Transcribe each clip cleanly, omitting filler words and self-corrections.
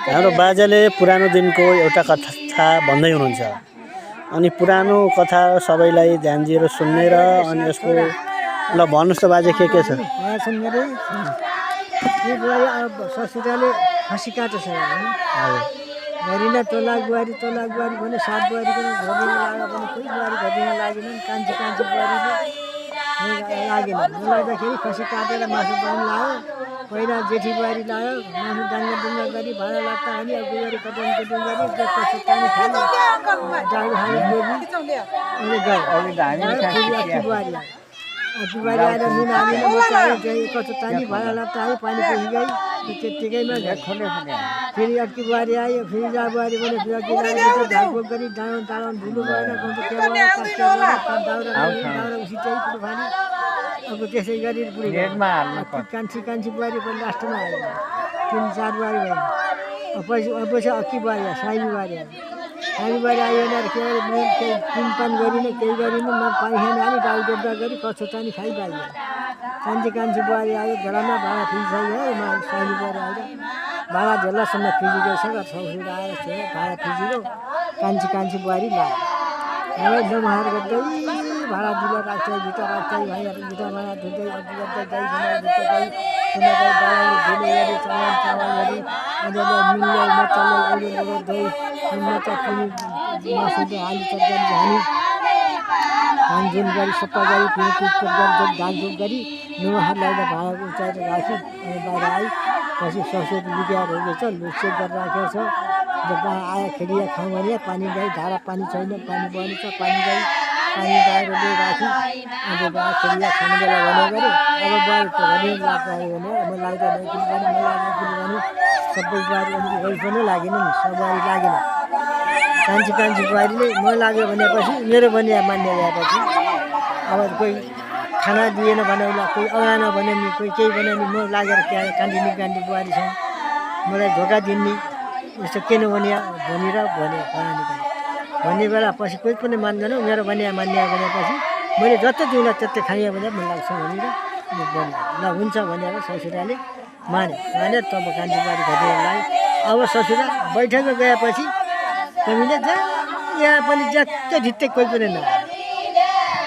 हाम्रो बाजेले पुरानो दिनको एउटा कथा भन्दै हुनुहुन्छ अनि पुरानो कथा सबैलाई ध्यान दिएर सुन्ने र अनि यसको ल भन्नुस् त बाजे के छ ससुराले खसी काटेछ घरिना तोलाक बुहारी भने सात बुहारीको घरिना लाग्यो भने कोही बुहारी घरिना लागेन कान्छी बुहारीले लागेन नलाग्दाखेरि खसी काटेर मासु बनाउनु लाग्यो पहिला जेठी बुहारी लाग्यो मासु डाङ्गा गरी भाडा लाग्दा अनि अब बुहारी कटाउनु गरी त्यसपछि पानी खायो डाँडो खायो बुहारी बुहारी आएर नुन हालेर बचायो कस्तो तानी भाडा लाग्दा आयो पानी पसी गई त्यतिकैमा फेरि अर्की बुहारी आयो फेरि जा बुहारी भने ढाकढोक गरी डाँडा धुलो भएर दाउरा उसिँदै कुरो खाने अब त्यसै गरी कान्छी बुहारी पनि लास्टमा आयो 3-4 बुहारी भयो पछि अक्की बुहारी आयो साइनी बुहारी आयो भनेर के केही पिनपान गरिनँ केही गरिनँ न पानी खाने हाल्यो डाल डोब्दा गरी कच्चो चानी खाइपाइयो कान्छी बुहारी आयो झोलामा भाडा फिजिसक्यो साइनी बुहारी आएर भाडा झोलासम्म फिजिगयो ससुर आएर भाडा फिजियो कान्छी बुहारी लाग्यो मलाई नमहार गर्दै भाडा दिला राख्दै भित्र राख्दै भाइहरू भित्र भाडा धुँदै अघि गर्दै गई चामल गरी मिल्दै मचाल्दै दही मचा पनि मासुले आलु तरकारी झानी धानझुन गरी सफा गरी फेरि कुचपुच गरी धानझुन गरी नुहार लगाएर भाडा उचाएर राख्यो अनि बाहिर आई पछि ससुर लुगाएर हुँदैछ लुसेक गरेर राखेको छ जब आयो खेलिया खाउँ भने पानी गई धारा पानी छैन पानी बढ्नु छ पानी गई पानी गएर राख्यो अन्त खेलिया खाने बेला भने गऱ्यो अब बुहारी त भने लाग्यो भने म लाग्दैन किनभने म लाग्ने किनभने सबै बुहारी अनि गई पनि लागेन नि सब बुहारी लागेन कान्छी बुहारीले म लाग्यो भनेपछि मेरो पनि मान्य भएपछि अब कोही खाना दिएन भने उसलाई कोही अगाएन भने नि कोही केही भने नि म लागेर कान्डी बुहारी छ मलाई धोका दिने यस्तो किन भने भनेर भन्ने बेला पछि कोही पनि मान्दैन मेरो भने मान्य भनेपछि मैले जति दिउँला त्यति खाएँ भने मन लाग्छ भनेर ल हुन्छ भनेर ससुराले माने तब कान्छी बुहारी घटेलाई अब ससुरा बैठकमा गएपछि हामीले यहाँ पनि ज्याक्कै ढिट्टै कोही पनि नआयो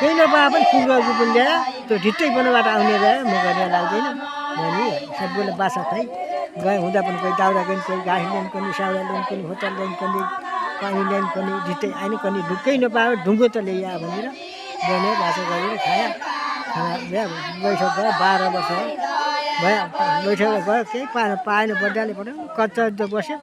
केही नपाए पनि कुकुरको पनि ल्यायो त्यो ढिट्टै बनाबाट आउने भए म गरेर लाग्दैन भने सबैले बासा खाइ गए हुँदा पनि कोही दाउरा गयो कोही घाँस ल्याउनु पनि साउरा ल्याउनु पनि होटल ल्याउनु पनि पानी ल्याउनु पनि ढिट्टै आएन पनि ढुक्कै नपायो ढुङ्गो त ल्याइयो भनेर बने बासा गरेर खायो खाना बैठक गयो 12 वर्ष भयो बैठक गयो केही पाएन बड्डाले पठायो कच्चा बस्यो